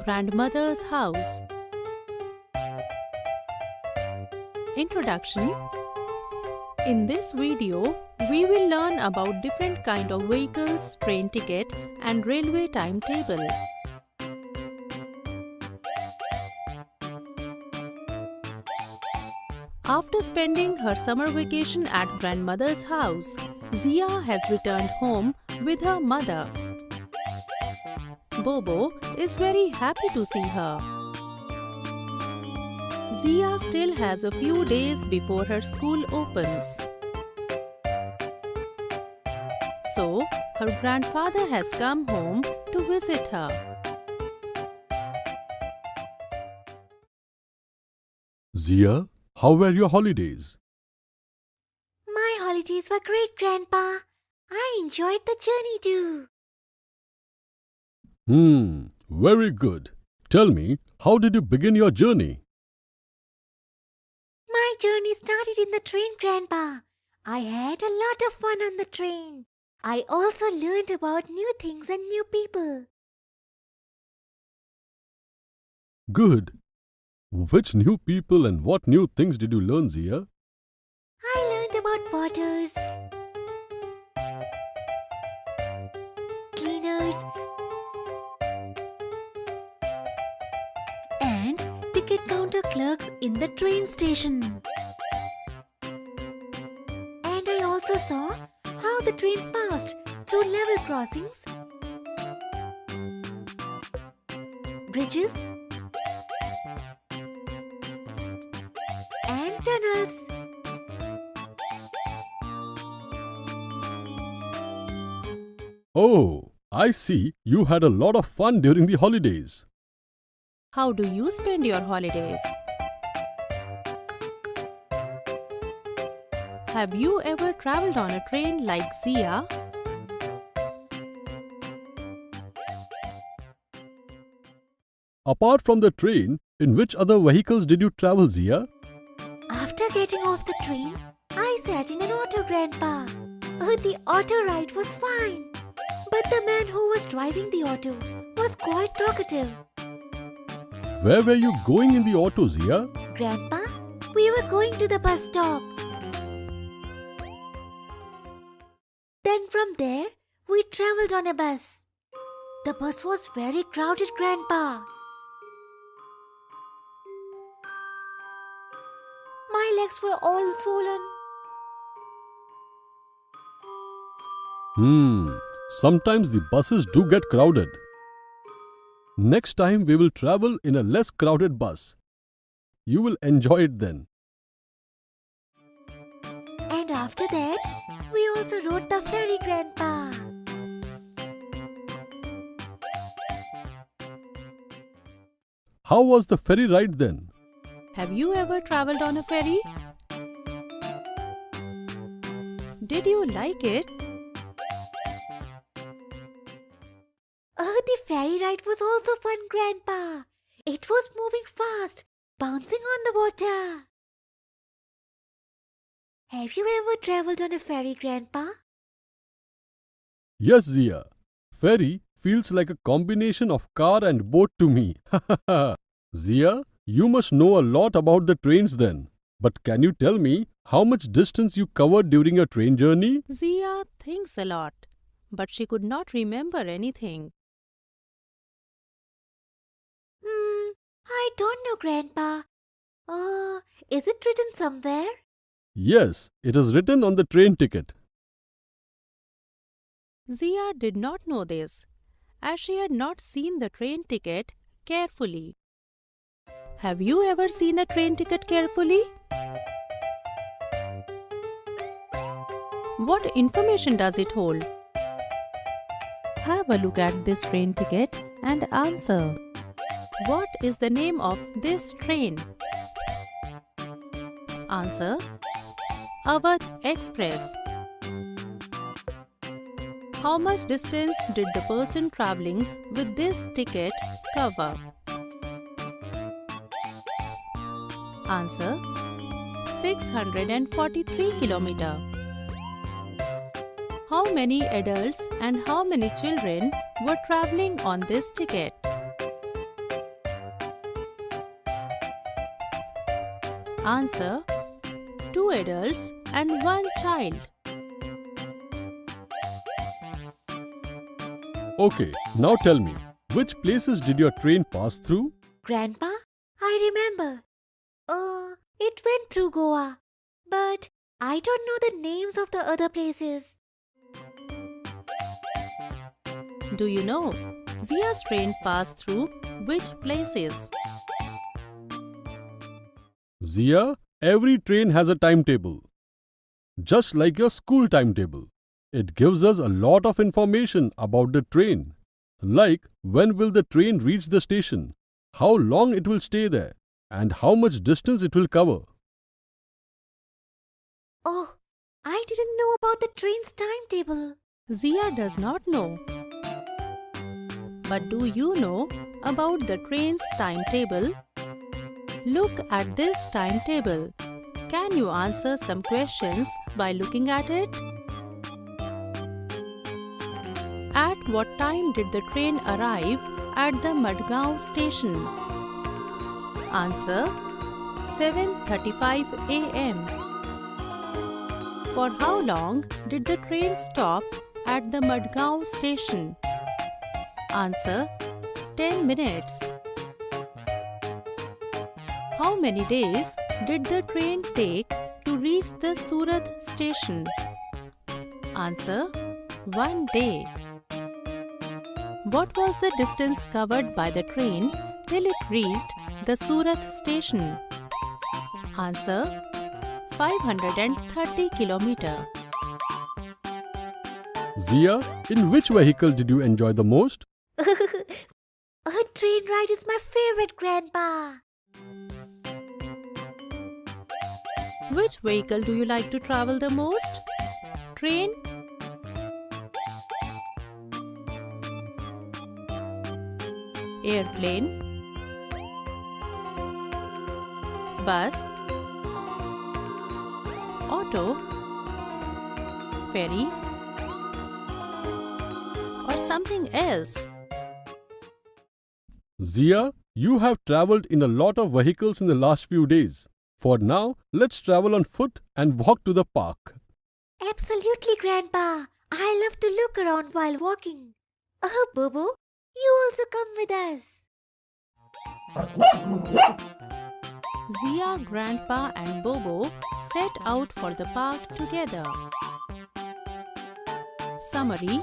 grandmother's house. Introduction. In this video, we will learn about different kind of vehicles, train ticket and railway timetable. After spending her summer vacation at grandmother's house, Zia has returned home with her mother. Bobo is very happy to see her. Zia still has a few days before her school opens. So, her grandfather has come home to visit her. Zia, how were your holidays? My holidays were great, Grandpa. I enjoyed the journey too. Very good. Tell me, how did you begin your journey? My journey started in the train, Grandpa. I had a lot of fun on the train. I also learned about new things and new people. Good. Which new people and what new things did you learn, Zia? I learned about porters, cleaners, and ticket counter clerks in the train station. And I also saw how the train passed through level crossings, bridges, and tunnels. Oh, I see you had a lot of fun during the holidays. How do you spend your holidays? Have you ever traveled on a train like Zia? Apart from the train, in which other vehicles did you travel, Zia? After getting off the train, I sat in an auto, Grandpa. The auto ride was fine, but the man who was driving the auto was quite talkative. Where were you going in the auto, Zia? Grandpa, we were going to the bus stop. Then from there, we travelled on a bus. The bus was very crowded, Grandpa. My legs were all swollen. Sometimes the buses do get crowded. Next time we will travel in a less crowded bus. You will enjoy it then. And after that, we also rode the ferry, Grandpa. How was the ferry ride then? Have you ever traveled on a ferry? Did you like it? The ferry ride was also fun, Grandpa. It was moving fast, bouncing on the water. Have you ever travelled on a ferry, Grandpa? Yes, Zia. Ferry feels like a combination of car and boat to me. Zia, you must know a lot about the trains then. But can you tell me how much distance you covered during your train journey? Zia thinks a lot, but she could not remember anything. I don't know, Grandpa. Is it written somewhere? Yes, it is written on the train ticket. Zia did not know this, as she had not seen the train ticket carefully. Have you ever seen a train ticket carefully? What information does it hold? Have a look at this train ticket and answer. What is the name of this train? Answer: Awadh Express. How much distance did the person travelling with this ticket cover? Answer: 643 km. How many adults and how many children were travelling on this ticket? Answer: 2 adults and 1 child. Okay, now tell me, which places did your train pass through? Grandpa, I remember. It went through Goa, but I don't know the names of the other places. Do you know Zia's train passed through which places? Zia, every train has a timetable. Just like your school timetable. It gives us a lot of information about the train. Like when will the train reach the station, how long it will stay there, and how much distance it will cover. Oh, I didn't know about the train's timetable. Zia does not know. But do you know about the train's timetable? Look at this timetable. Can you answer some questions by looking at it? At what time did the train arrive at the Madgaon station? Answer: 7:35 a.m. For how long did the train stop at the Madgaon station? Answer: 10 minutes. How many days did the train take to reach the Surat station? Answer: 1 day. What was the distance covered by the train till it reached the Surat station? Answer: 530 km. Zia, in which vehicle did you enjoy the most? A train ride is my favorite, Grandpa. Which vehicle do you like to travel the most? Train, airplane, bus, auto, ferry, or something else? Zia, you have traveled in a lot of vehicles in the last few days. For now, let's travel on foot and walk to the park. Absolutely, Grandpa. I love to look around while walking. Oh, Bobo, you also come with us. Zia, Grandpa and Bobo set out for the park together. Summary: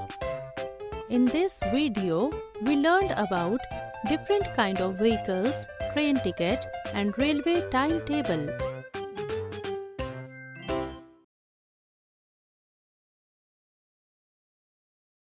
in this video, we learned about different kind of vehicles, train ticket and railway timetable.